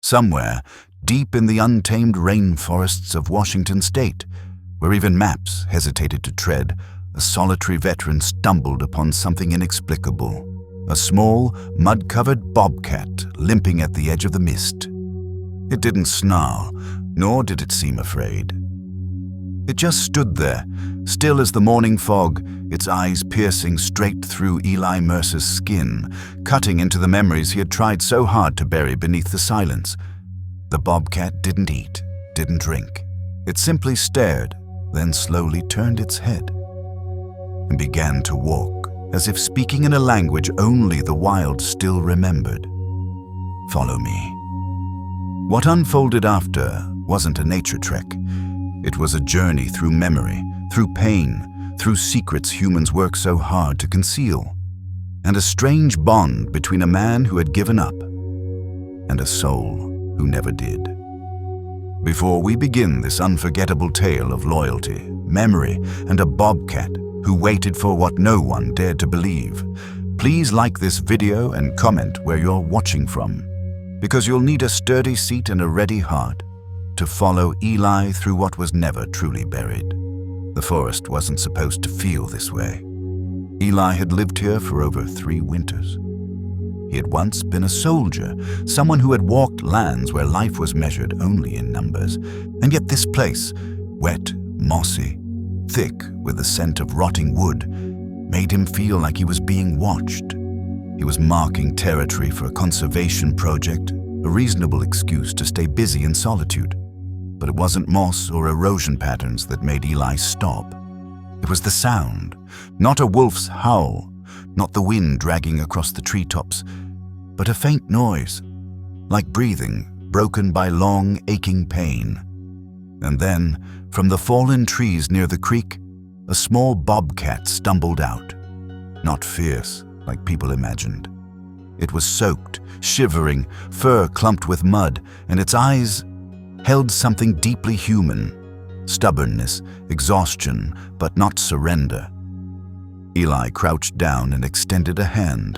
somewhere deep in the untamed rainforests of Washington state, where even maps hesitated to tread, a solitary veteran stumbled upon something inexplicable. A small, mud-covered bobcat limping at the edge of the mist. It didn't snarl, nor did it seem afraid. It just stood there, still as the morning fog, its eyes piercing straight through Eli Mercer's skin, cutting into the memories he had tried so hard to bury beneath the silence. The bobcat didn't eat, didn't drink. It simply stared, then slowly turned its head and began to walk, as if speaking in a language only the wild still remembered. Follow me. What unfolded after wasn't a nature trek. It was a journey through memory, through pain, through secrets humans work so hard to conceal, and a strange bond between a man who had given up and a soul who never did. Before we begin this unforgettable tale of loyalty, memory, and a bobcat who waited for what no one dared to believe, please like this video and comment where you're watching from, because you'll need a sturdy seat and a ready heart to follow Eli through what was never truly buried. The forest wasn't supposed to feel this way. Eli had lived here for over 3 winters. He had once been a soldier, someone who had walked lands where life was measured only in numbers. And yet this place, wet, mossy, thick with the scent of rotting wood, made him feel like he was being watched. He was marking territory for a conservation project, a reasonable excuse to stay busy in solitude. But it wasn't moss or erosion patterns that made Eli stop. It was the sound, not a wolf's howl, not the wind dragging across the treetops, but a faint noise, like breathing broken by long, aching pain. And then, from the fallen trees near the creek, a small bobcat stumbled out. Not fierce, like people imagined. It was soaked, shivering, fur clumped with mud, and its eyes held something deeply human. Stubbornness, exhaustion, but not surrender. Eli crouched down and extended a hand.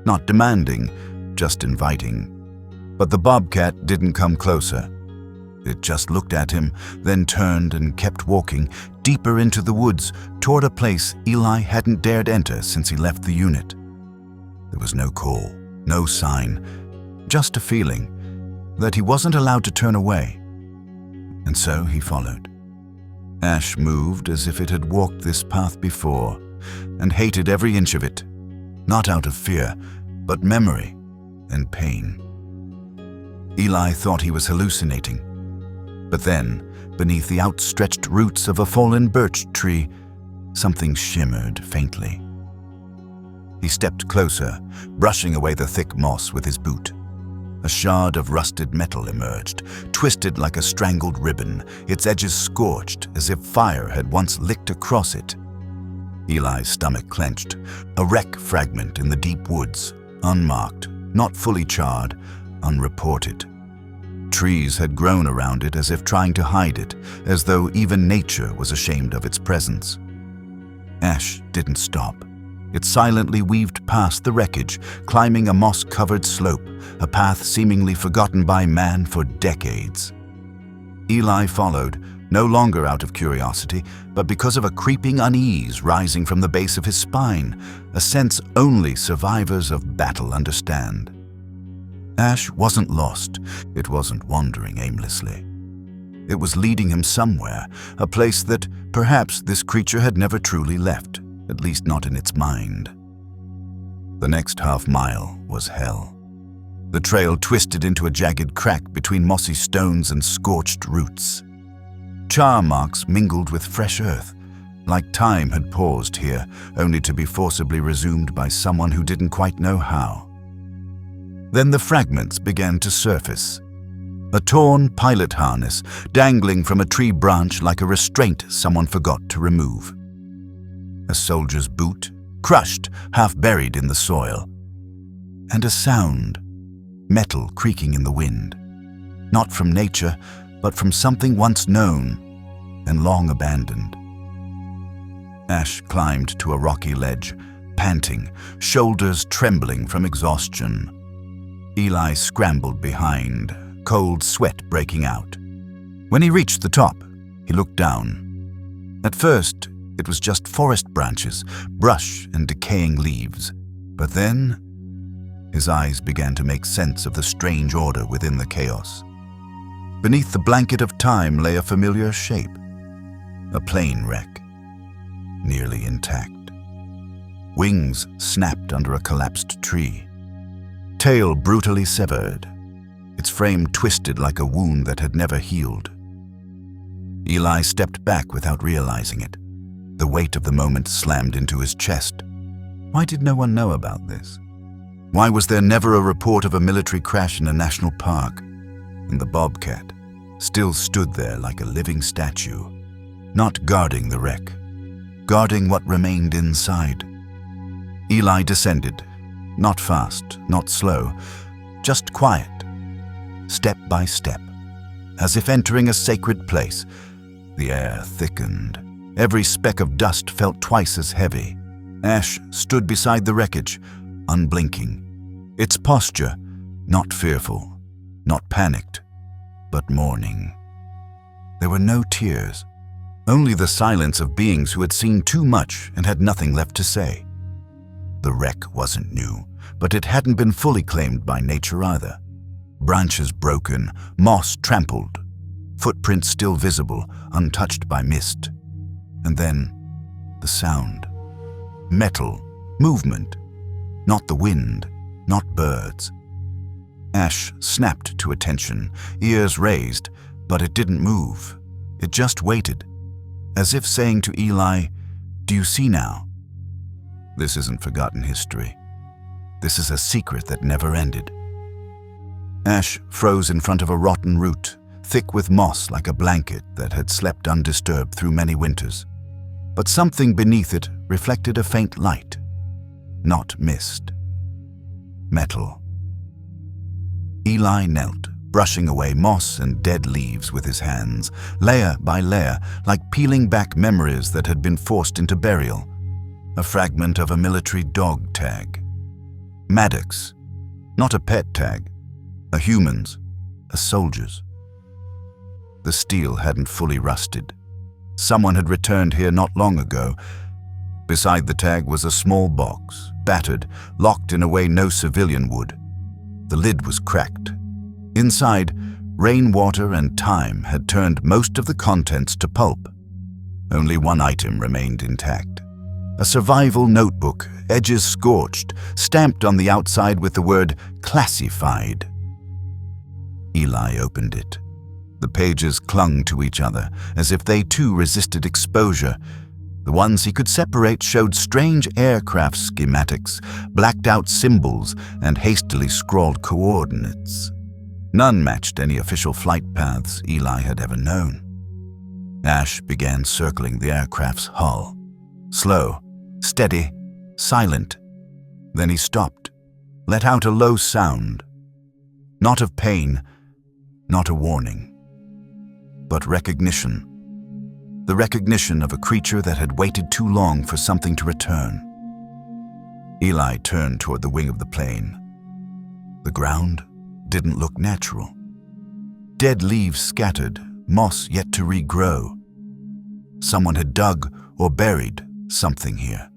Not demanding, just inviting. But the bobcat didn't come closer. It just looked at him, then turned and kept walking deeper into the woods toward a place Eli hadn't dared enter since he left the unit. There was no call, no sign, just a feeling that he wasn't allowed to turn away. And so he followed. Ash moved as if it had walked this path before and hated every inch of it, not out of fear, but memory and pain. Eli thought he was hallucinating. But then, beneath the outstretched roots of a fallen birch tree, something shimmered faintly. He stepped closer, brushing away the thick moss with his boot. A shard of rusted metal emerged, twisted like a strangled ribbon, its edges scorched as if fire had once licked across it. Eli's stomach clenched, a wreck fragment in the deep woods, unmarked, not fully charred, unreported. Trees had grown around it as if trying to hide it, as though even nature was ashamed of its presence. Ash didn't stop. It silently weaved past the wreckage, climbing a moss-covered slope, a path seemingly forgotten by man for decades. Eli followed, no longer out of curiosity, but because of a creeping unease rising from the base of his spine, a sense only survivors of battle understand. Ash wasn't lost. It wasn't wandering aimlessly. It was leading him somewhere, a place that perhaps this creature had never truly left, at least not in its mind. The next half-mile was hell. The trail twisted into a jagged crack between mossy stones and scorched roots. Char marks mingled with fresh earth, like time had paused here, only to be forcibly resumed by someone who didn't quite know how. Then the fragments began to surface. A torn pilot harness dangling from a tree branch like a restraint someone forgot to remove. A soldier's boot, crushed, half buried in the soil. And a sound, metal creaking in the wind. Not from nature, but from something once known and long abandoned. Ash climbed to a rocky ledge, panting, shoulders trembling from exhaustion. Eli scrambled behind, cold sweat breaking out. When he reached the top, he looked down. At first, it was just forest branches, brush and decaying leaves. But then, his eyes began to make sense of the strange order within the chaos. Beneath the blanket of time lay a familiar shape, a plane wreck, nearly intact. Wings snapped under a collapsed tree. Tail brutally severed, its frame twisted like a wound that had never healed. Eli stepped back without realizing it. The weight of the moment slammed into his chest. Why did no one know about this? Why was there never a report of a military crash in a national park? And the Bobcat still stood there like a living statue, not guarding the wreck, guarding what remained inside. Eli descended, not fast, not slow, just quiet, step by step, as if entering a sacred place. The air thickened. Every speck of dust felt twice as heavy. Ash stood beside the wreckage, unblinking. Its posture, not fearful, not panicked, but mourning. There were no tears, only the silence of beings who had seen too much and had nothing left to say. The wreck wasn't new, but it hadn't been fully claimed by nature either. Branches broken, moss trampled, footprints still visible, untouched by mist. And then, the sound. Metal, movement. Not the wind, not birds. Ash snapped to attention, ears raised, but it didn't move. It just waited, as if saying to Eli, "Do you see now?" This isn't forgotten history. This is a secret that never ended. Ash froze in front of a rotten root, thick with moss like a blanket that had slept undisturbed through many winters. But something beneath it reflected a faint light. Not mist. Metal. Eli knelt, brushing away moss and dead leaves with his hands, layer by layer, like peeling back memories that had been forced into burial. A fragment of a military dog tag. Maddox. Not a pet tag. A human's. A soldier's. The steel hadn't fully rusted. Someone had returned here not long ago. Beside the tag was a small box, battered, locked in a way no civilian would. The lid was cracked. Inside, rainwater and time had turned most of the contents to pulp. Only one item remained intact. A survival notebook, edges scorched, stamped on the outside with the word "classified." Eli opened it. The pages clung to each other, as if they too resisted exposure. The ones he could separate showed strange aircraft schematics, blacked-out symbols, and hastily scrawled coordinates. None matched any official flight paths Eli had ever known. Ash began circling the aircraft's hull. Slow, steady, silent. Then he stopped, let out a low sound. Not of pain, not a warning, but recognition. The recognition of a creature that had waited too long for something to return. Eli turned toward the wing of the plane. The ground didn't look natural. Dead leaves scattered, moss yet to regrow. Someone had dug or buried something here.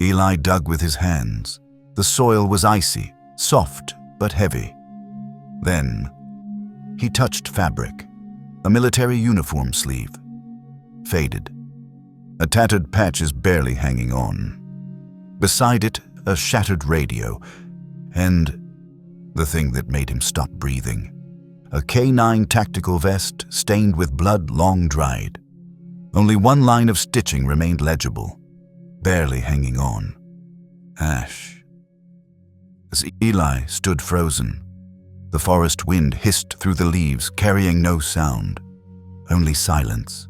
Eli dug with his hands. The soil was icy, soft but heavy. Then he touched fabric, a military uniform sleeve. Faded. A tattered patch is barely hanging on. Beside it, a shattered radio, and the thing that made him stop breathing. A K9 tactical vest stained with blood long dried. Only one line of stitching remained legible, barely hanging on. Ash. As Eli stood frozen, the forest wind hissed through the leaves, carrying no sound, only silence,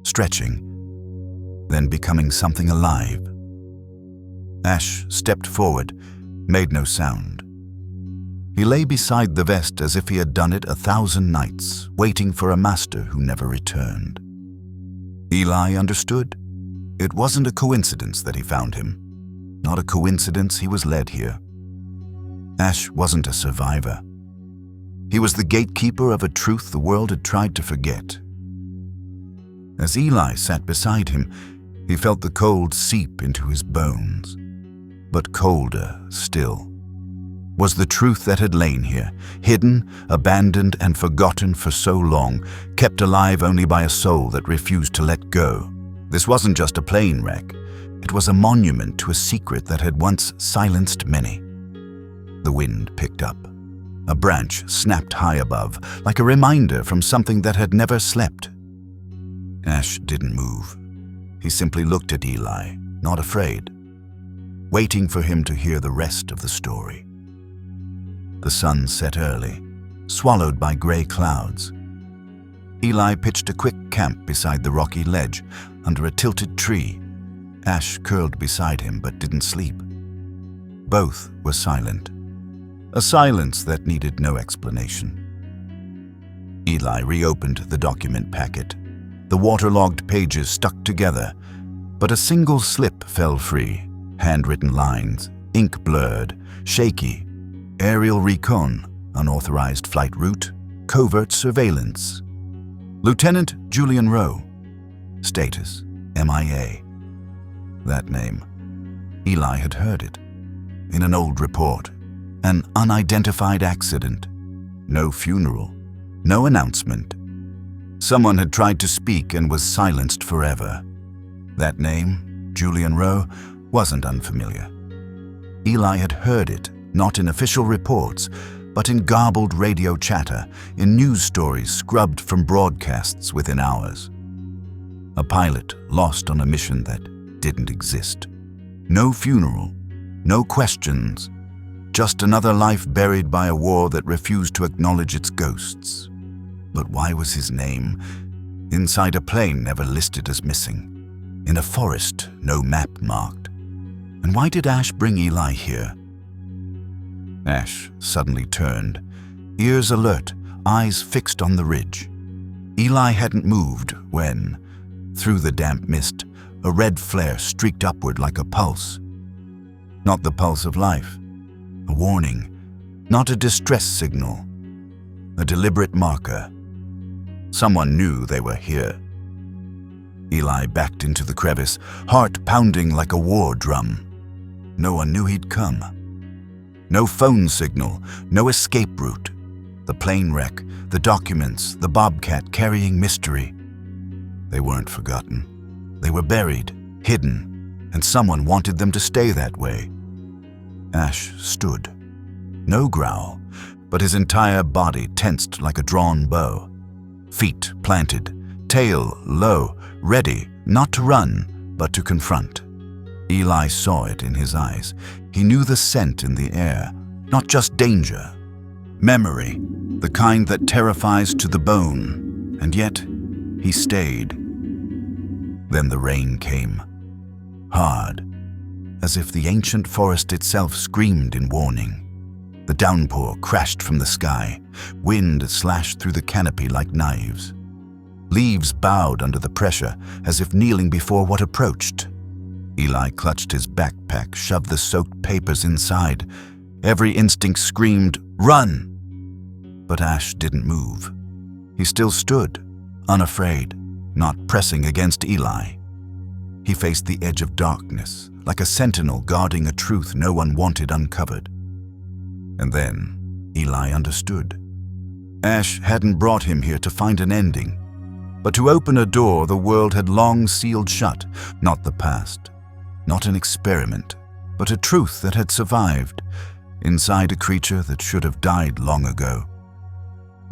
stretching, then becoming something alive. Ash stepped forward, made no sound. He lay beside the vest as if he had done it 1,000 nights, waiting for a master who never returned. Eli understood. It wasn't a coincidence that he found him. Not a coincidence he was led here. Ash wasn't a survivor. He was the gatekeeper of a truth the world had tried to forget. As Eli sat beside him, he felt the cold seep into his bones. But colder still was the truth that had lain here, hidden, abandoned, and forgotten for so long, kept alive only by a soul that refused to let go. This wasn't just a plane wreck. It was a monument to a secret that had once silenced many. The wind picked up. A branch snapped high above, like a reminder from something that had never slept. Ash didn't move. He simply looked at Eli, not afraid, waiting for him to hear the rest of the story. The sun set early, swallowed by gray clouds. Eli pitched a quick camp beside the rocky ledge, under a tilted tree. Ash curled beside him but didn't sleep. Both were silent, a silence that needed no explanation. Eli reopened the document packet. The waterlogged pages stuck together, but a single slip fell free. Handwritten lines, ink blurred, shaky. Aerial recon, unauthorized flight route, covert surveillance. Lieutenant Julian Rowe. Status, MIA. That name. Eli had heard it. In an old report. An unidentified accident. No funeral. No announcement. Someone had tried to speak and was silenced forever. That name, Julian Rowe, wasn't unfamiliar. Eli had heard it, not in official reports, but in garbled radio chatter, in news stories scrubbed from broadcasts within hours. A pilot lost on a mission that didn't exist. No funeral, no questions, just another life buried by a war that refused to acknowledge its ghosts. But why was his name inside a plane never listed as missing? In a forest, no map marked. And why did Ash bring Eli here? Ash suddenly turned, ears alert, eyes fixed on the ridge. Eli hadn't moved when, through the damp mist, a red flare streaked upward like a pulse. Not the pulse of life, a warning, not a distress signal, a deliberate marker. Someone knew they were here. Eli backed into the crevice, heart pounding like a war drum. No one knew he'd come. No phone signal, no escape route. The plane wreck, the documents, the Bobcat carrying mystery. They weren't forgotten. They were buried, hidden, and someone wanted them to stay that way. Ash stood. No growl, but his entire body tensed like a drawn bow. Feet planted, tail low, ready, not to run, but to confront. Eli saw it in his eyes. He knew the scent in the air, not just danger. Memory, the kind that terrifies to the bone, and yet he stayed. Then the rain came, hard, as if the ancient forest itself screamed in warning. The downpour crashed from the sky, wind slashed through the canopy like knives. Leaves bowed under the pressure, as if kneeling before what approached. Eli clutched his backpack, shoved the soaked papers inside. Every instinct screamed, "Run!" But Ash didn't move. He still stood, unafraid, not pressing against Eli. He faced the edge of darkness, like a sentinel guarding a truth no one wanted uncovered. And then Eli understood. Ash hadn't brought him here to find an ending, but to open a door the world had long sealed shut, not the past. Not an experiment, but a truth that had survived, inside a creature that should have died long ago.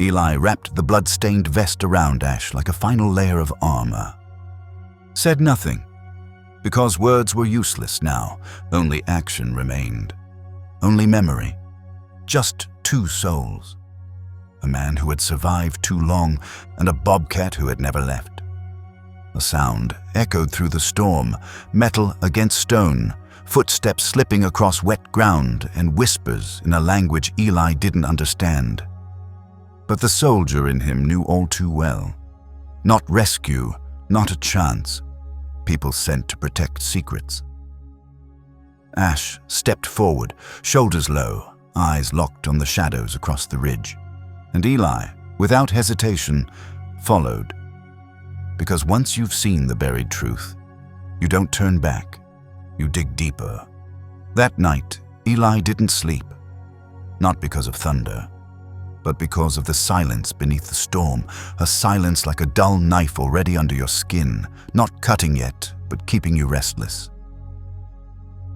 Eli wrapped the blood-stained vest around Ash like a final layer of armor. Said nothing, because words were useless now, only action remained. Only memory. Just two souls. A man who had survived too long, and a bobcat who had never left. A sound echoed through the storm, metal against stone, footsteps slipping across wet ground, and whispers in a language Eli didn't understand. But the soldier in him knew all too well. Not rescue, not a chance. People sent to protect secrets. Ash stepped forward, shoulders low, eyes locked on the shadows across the ridge. And Eli, without hesitation, followed. Because once you've seen the buried truth, you don't turn back, you dig deeper. That night, Eli didn't sleep. Not because of thunder, but because of the silence beneath the storm, a silence like a dull knife already under your skin, not cutting yet, but keeping you restless.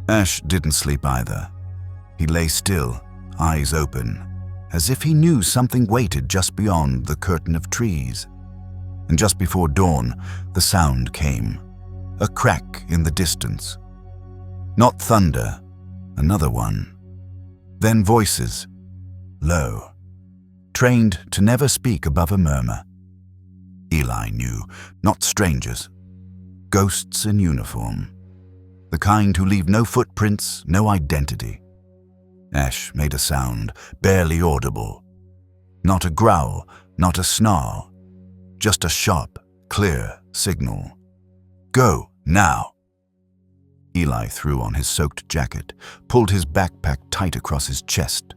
Ash didn't sleep either. He lay still, eyes open, as if he knew something waited just beyond the curtain of trees. And just before dawn, the sound came, a crack in the distance. Not thunder, another one. Then voices, low, trained to never speak above a murmur. Eli knew, not strangers, ghosts in uniform, the kind who leave no footprints, no identity. Ash made a sound, barely audible. Not a growl, not a snarl, just a sharp, clear signal. Go, now. Eli threw on his soaked jacket, pulled his backpack tight across his chest.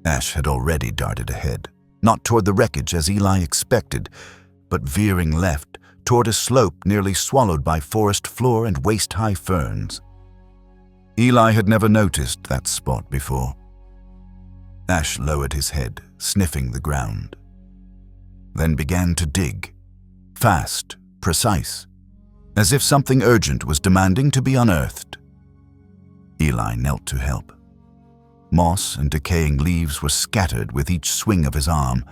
Ash had already darted ahead, not toward the wreckage as Eli expected, but veering left toward a slope nearly swallowed by forest floor and waist-high ferns. Eli had never noticed that spot before. Ash lowered his head, sniffing the ground, then began to dig, fast, precise, as if something urgent was demanding to be unearthed. Eli knelt to help. Moss and decaying leaves were scattered with each swing of his arm,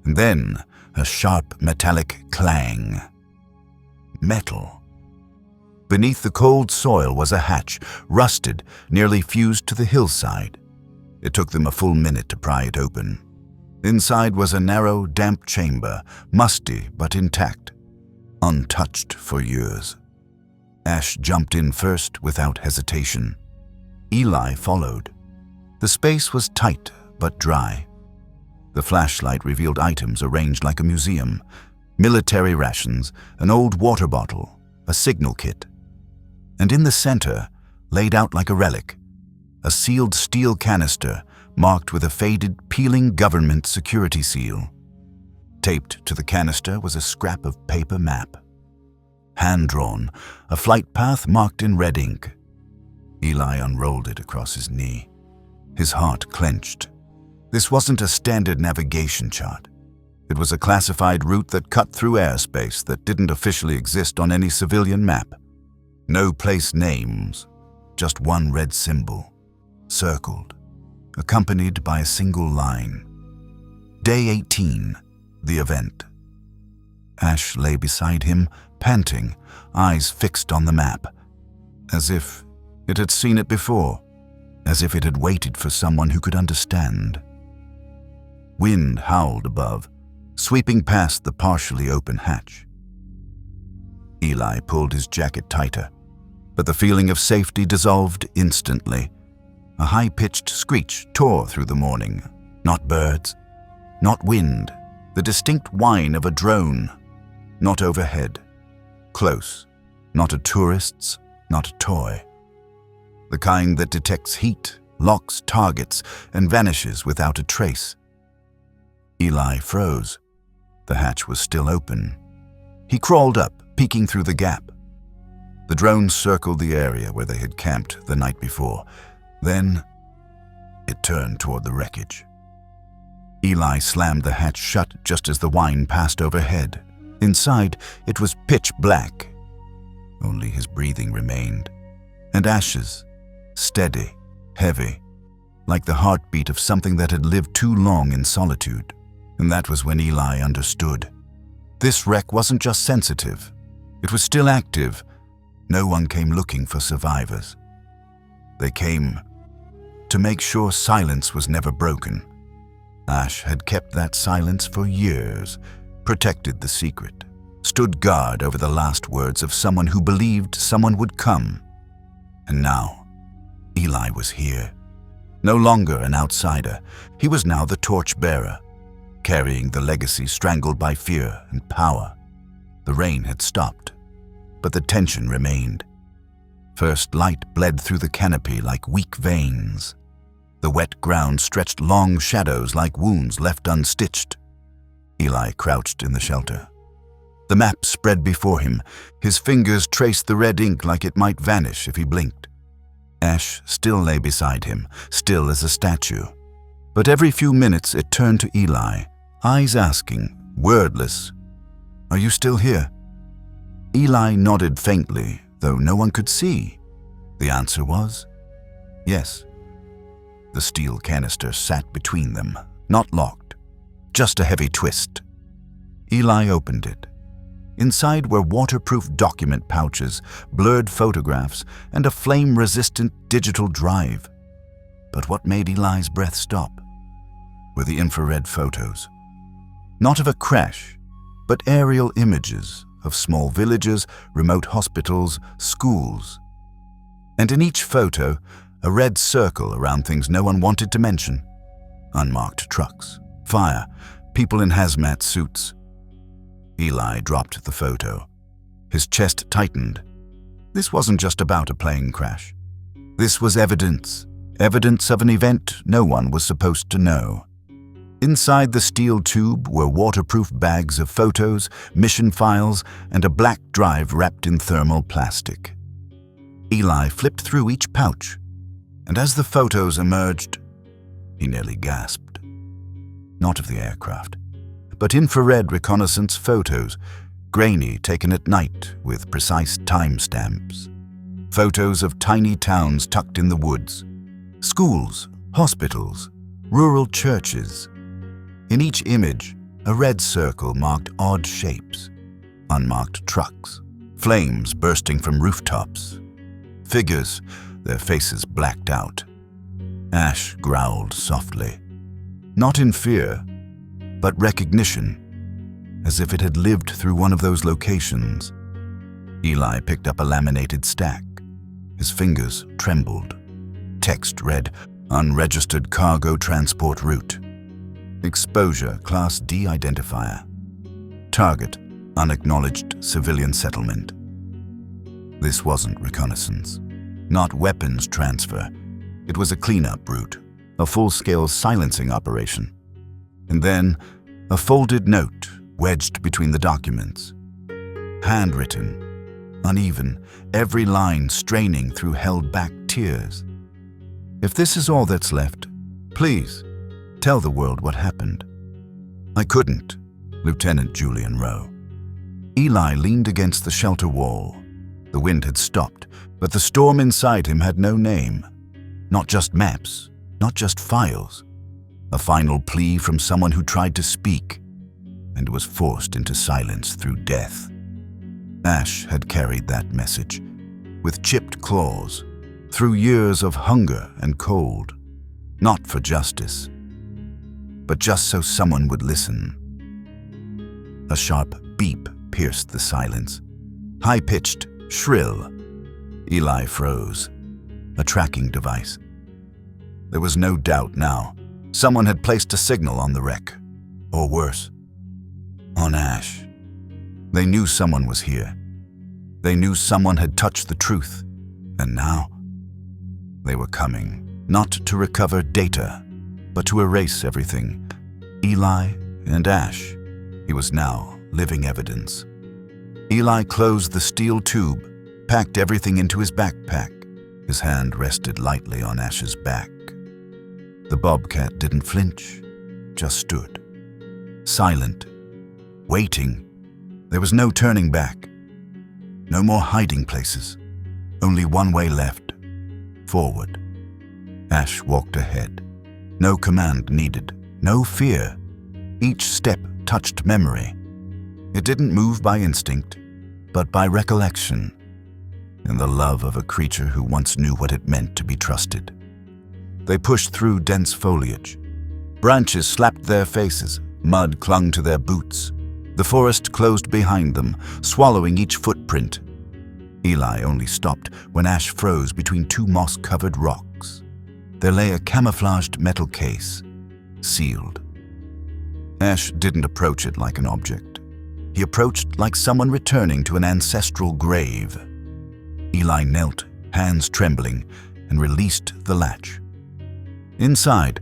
and then a sharp metallic clang. Metal. Beneath the cold soil was a hatch, rusted, nearly fused to the hillside. It took them a full minute to pry it open. Inside was a narrow, damp chamber, musty but intact, untouched for years. Ash jumped in first without hesitation. Eli followed. The space was tight but dry. The flashlight revealed items arranged like a museum: military rations, an old water bottle, a signal kit. And in the center, laid out like a relic, a sealed steel canister marked with a faded, peeling government security seal. Taped to the canister was a scrap of paper map. Hand-drawn, a flight path marked in red ink. Eli unrolled it across his knee. His heart clenched. This wasn't a standard navigation chart. It was a classified route that cut through airspace that didn't officially exist on any civilian map. No place names, just one red symbol, circled, accompanied by a single line. Day 18, the event. Ash lay beside him, panting, eyes fixed on the map, as if it had seen it before, as if it had waited for someone who could understand. Wind howled above, sweeping past the partially open hatch. Eli pulled his jacket tighter, but the feeling of safety dissolved instantly. A high-pitched screech tore through the morning. Not birds, not wind, the distinct whine of a drone. Not overhead, close, not a tourist's, not a toy. The kind that detects heat, locks targets, and vanishes without a trace. Eli froze. The hatch was still open. He crawled up, peeking through the gap. The drone circled the area where they had camped the night before. Then it turned toward the wreckage. Eli slammed the hatch shut just as the whine passed overhead. Inside, it was pitch black. Only his breathing remained. And ashes, steady, heavy, like the heartbeat of something that had lived too long in solitude. And that was when Eli understood. This wreck wasn't just sensitive. It was still active. No one came looking for survivors. They came to make sure silence was never broken. Ash had kept that silence for years, protected the secret, stood guard over the last words of someone who believed someone would come. And now, Eli was here. No longer an outsider, he was now the torchbearer, carrying the legacy strangled by fear and power. The rain had stopped, but the tension remained. First light bled through the canopy like weak veins. The wet ground stretched long shadows like wounds left unstitched. Eli crouched in the shelter. The map spread before him. His fingers traced the red ink like it might vanish if he blinked. Ash still lay beside him, still as a statue. But every few minutes it turned to Eli, eyes asking, wordless, "Are you still here?" Eli nodded faintly, though no one could see. The answer was, yes. The steel canister sat between them, not locked, just a heavy twist. Eli opened it. Inside were waterproof document pouches, blurred photographs, and a flame-resistant digital drive. But what made Eli's breath stop were the infrared photos. Not of a crash, but aerial images of small villages, remote hospitals, schools. And in each photo, a red circle around things no one wanted to mention. Unmarked trucks, fire, people in hazmat suits. Eli dropped the photo. His chest tightened. This wasn't just about a plane crash. This was evidence of an event no one was supposed to know. Inside the steel tube were waterproof bags of photos, mission files, and a black drive wrapped in thermal plastic. Eli flipped through each pouch, and as the photos emerged, he nearly gasped. Not of the aircraft, but infrared reconnaissance photos, grainy, taken at night with precise timestamps. Photos of tiny towns tucked in the woods, schools, hospitals, rural churches. In each image, a red circle marked odd shapes, unmarked trucks, flames bursting from rooftops, figures, their faces blacked out. Ash growled softly, not in fear, but recognition, as if it had lived through one of those locations. Eli picked up a laminated stack. His fingers trembled. Text read, "Unregistered cargo transport route. Exposure, Class D identifier. Target, unacknowledged civilian settlement." This wasn't reconnaissance, not weapons transfer. It was a cleanup route, a full-scale silencing operation. And then, a folded note wedged between the documents. Handwritten, uneven, every line straining through held-back tears. "If this is all that's left, please, tell the world what happened." "I couldn't," Lieutenant Julian Rowe. Eli leaned against the shelter wall. The wind had stopped, but the storm inside him had no name. Not just maps, not just files. A final plea from someone who tried to speak and was forced into silence through death. Ash had carried that message, with chipped claws, through years of hunger and cold. Not for justice, but just so someone would listen. A sharp beep pierced the silence. High-pitched, shrill. Eli froze. A tracking device. There was no doubt now. Someone had placed a signal on the wreck. Or worse, on Ash. They knew someone was here. They knew someone had touched the truth. And now, they were coming, not to recover data, but to erase everything. Eli and Ash. He was now living evidence. Eli closed the steel tube, packed everything into his backpack. His hand rested lightly on Ash's back. The Bobcat didn't flinch, just stood. Silent, waiting. There was no turning back. No more hiding places. Only one way left. Forward. Ash walked ahead. No command needed. No fear. Each step touched memory. It didn't move by instinct, but by recollection, and the love of a creature who once knew what it meant to be trusted. They pushed through dense foliage. Branches slapped their faces, mud clung to their boots. The forest closed behind them, swallowing each footprint. Eli only stopped when Ash froze between two moss-covered rocks. There lay a camouflaged metal case, sealed. Ash didn't approach it like an object. He approached like someone returning to an ancestral grave. Eli knelt, hands trembling, and released the latch. Inside,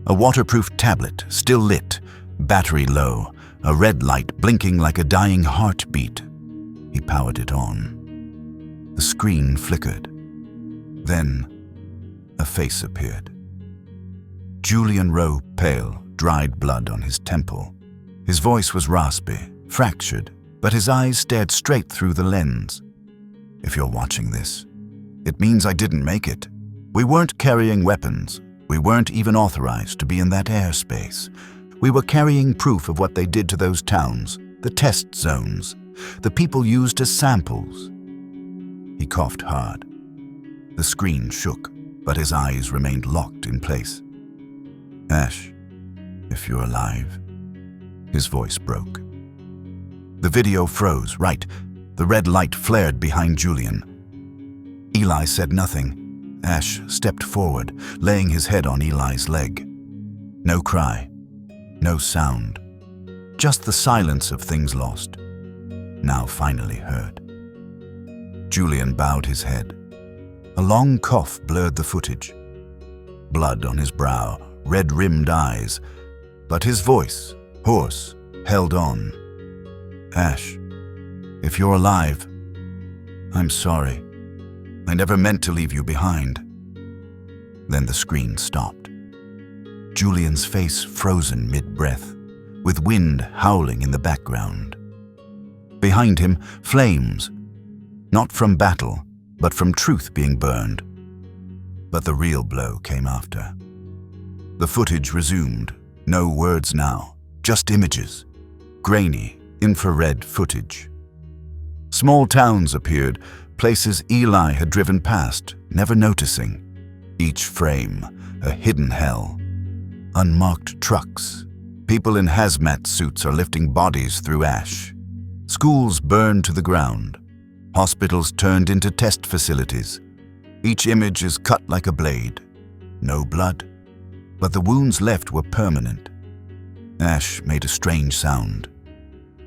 a waterproof tablet, still lit, battery low, a red light blinking like a dying heartbeat. He powered it on. The screen flickered. Then, a face appeared. Julian Rowe, pale, dried blood on his temple. His voice was raspy, fractured, but his eyes stared straight through the lens. If you're watching this, it means I didn't make it. We weren't carrying weapons. We weren't even authorized to be in that airspace. We were carrying proof of what they did to those towns, the test zones, the people used as samples. He coughed hard. The screen shook, but his eyes remained locked in place. Ash, if you're alive. His voice broke. The video froze, right. The red light flared behind Julian. Eli said nothing. Ash stepped forward, laying his head on Eli's leg. No cry, no sound. Just the silence of things lost, now finally heard. Julian bowed his head. A long cough blurred the footage. Blood on his brow, red-rimmed eyes, but his voice, hoarse, held on. Ash, if you're alive, I'm sorry. I never meant to leave you behind. Then the screen stopped. Julian's face frozen mid-breath, with wind howling in the background. Behind him, flames, not from battle, but from truth being burned. But the real blow came after. The footage resumed, no words now, just images, grainy, infrared footage. Small towns appeared, places Eli had driven past, never noticing. Each frame, a hidden hell. Unmarked trucks. People in hazmat suits are lifting bodies through ash. Schools burned to the ground. Hospitals turned into test facilities. Each image is cut like a blade. No blood, but the wounds left were permanent. Ash made a strange sound.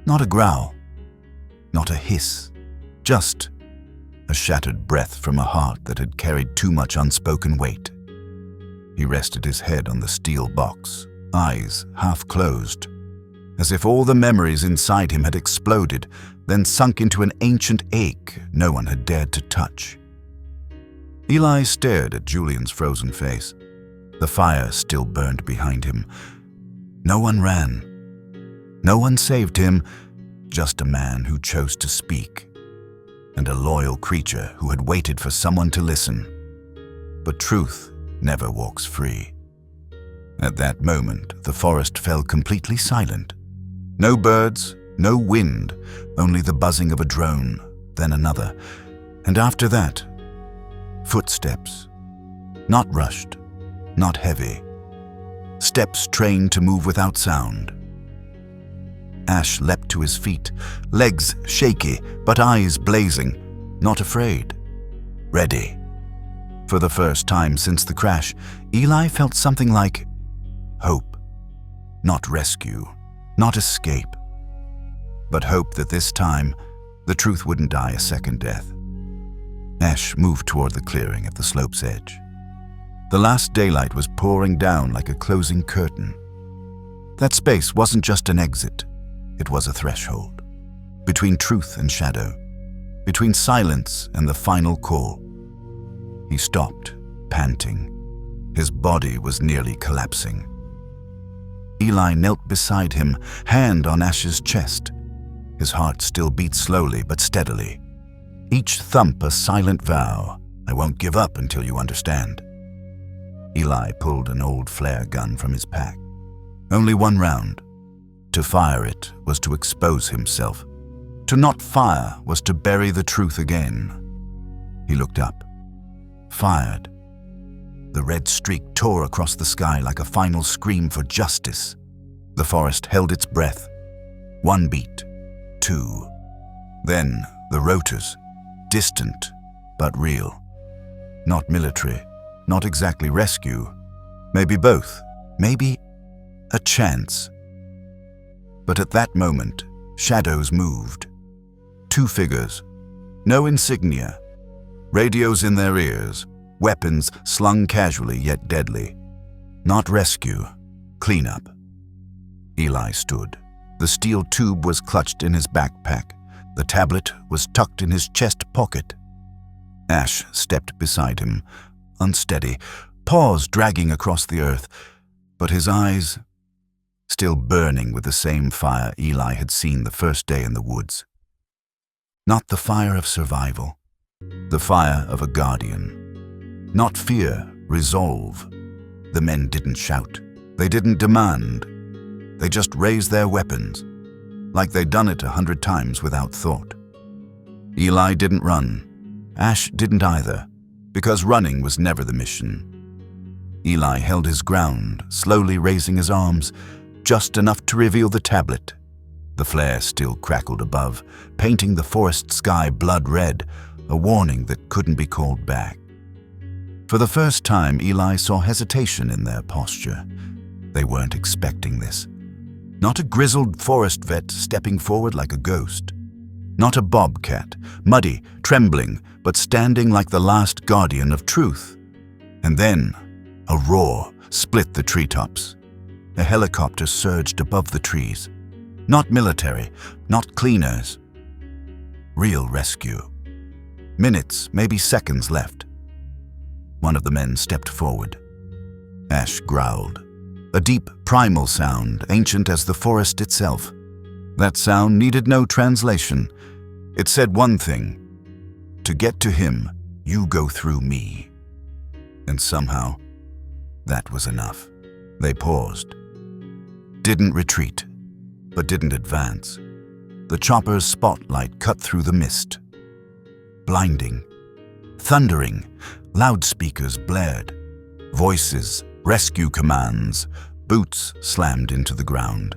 Not a growl, not a hiss, just a shattered breath from a heart that had carried too much unspoken weight. He rested his head on the steel box, eyes half closed, as if all the memories inside him had exploded, then sunk into an ancient ache no one had dared to touch. Eli stared at Julian's frozen face. The fire still burned behind him. No one ran. No one saved him, just a man who chose to speak, and a loyal creature who had waited for someone to listen. But truth never walks free. At that moment, the forest fell completely silent. No birds, no wind, only the buzzing of a drone, then another. And after that, footsteps. Not rushed, not heavy. Steps trained to move without sound. Ash leapt to his feet, legs shaky, but eyes blazing, not afraid. Ready. For the first time since the crash, Eli felt something like hope. Not rescue, not escape, but hope that this time the truth wouldn't die a second death. Ash moved toward the clearing at the slope's edge. The last daylight was pouring down like a closing curtain. That space wasn't just an exit, it was a threshold. Between truth and shadow, between silence and the final call. He stopped, panting. His body was nearly collapsing. Eli knelt beside him, hand on Ash's chest. His heart still beat slowly but steadily. Each thump a silent vow. I won't give up until you understand. Eli pulled an old flare gun from his pack. Only one round. To fire it was to expose himself. To not fire was to bury the truth again. He looked up. Fired. The red streak tore across the sky like a final scream for justice. The forest held its breath. One beat. Two. Then the rotors. Distant, but real. Not military, not exactly rescue. Maybe both. Maybe a chance. But at that moment, shadows moved. Two figures. No insignia. Radios in their ears. Weapons slung casually yet deadly. Not rescue, cleanup. Eli stood. The steel tube was clutched in his backpack. The tablet was tucked in his chest pocket. Ash stepped beside him, unsteady, paws dragging across the earth, but his eyes still burning with the same fire Eli had seen the first day in the woods. Not the fire of survival, the fire of a guardian. Not fear, resolve. The men didn't shout. They didn't demand. They just raised their weapons, like they'd done it 100 times without thought. Eli didn't run. Ash didn't either, because running was never the mission. Eli held his ground, slowly raising his arms, just enough to reveal the tablet. The flare still crackled above, painting the forest sky blood red, a warning that couldn't be called back. For the first time, Eli saw hesitation in their posture. They weren't expecting this. Not a grizzled forest vet stepping forward like a ghost. Not a bobcat, muddy, trembling, but standing like the last guardian of truth. And then, a roar split the treetops. A helicopter surged above the trees. Not military, not cleaners. Real rescue. Minutes, maybe seconds left. One of the men stepped forward. Ash growled. A deep, primal sound, ancient as the forest itself. That sound needed no translation. It said one thing. To get to him, you go through me. And somehow, that was enough. They paused. Didn't retreat, but didn't advance. The chopper's spotlight cut through the mist. Blinding. Thundering. Loudspeakers blared. Voices, rescue commands. Boots slammed into the ground.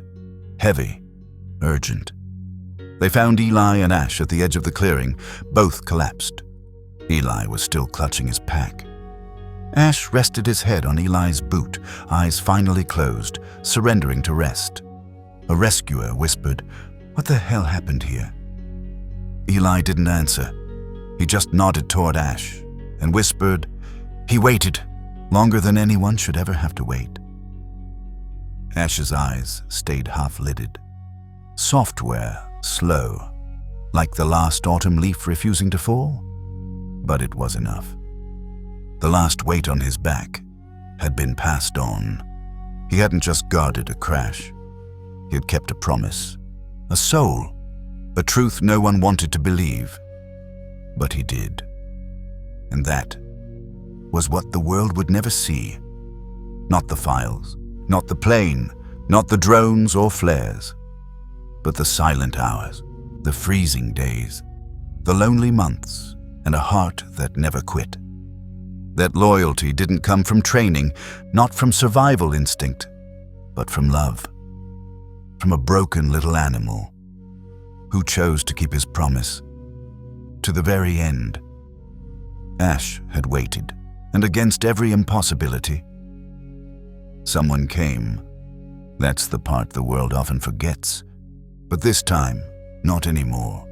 Heavy. Urgent. They found Eli and Ash at the edge of the clearing. Both collapsed. Eli was still clutching his pack. Ash rested his head on Eli's boot, eyes finally closed, surrendering to rest. A rescuer whispered, "What the hell happened here?" Eli didn't answer. He just nodded toward Ash and whispered, "He waited, longer than anyone should ever have to wait." Ash's eyes stayed half-lidded. Software, slow, like the last autumn leaf refusing to fall. But it was enough. The last weight on his back had been passed on. He hadn't just guarded a crash. He had kept a promise, a soul, a truth no one wanted to believe. But he did. And that was what the world would never see. Not the files, not the plane, not the drones or flares, but the silent hours, the freezing days, the lonely months, and a heart that never quit. That loyalty didn't come from training, not from survival instinct, but from love. From a broken little animal who chose to keep his promise to the very end. Ash had waited, and against every impossibility, someone came. That's the part the world often forgets. But this time, not anymore.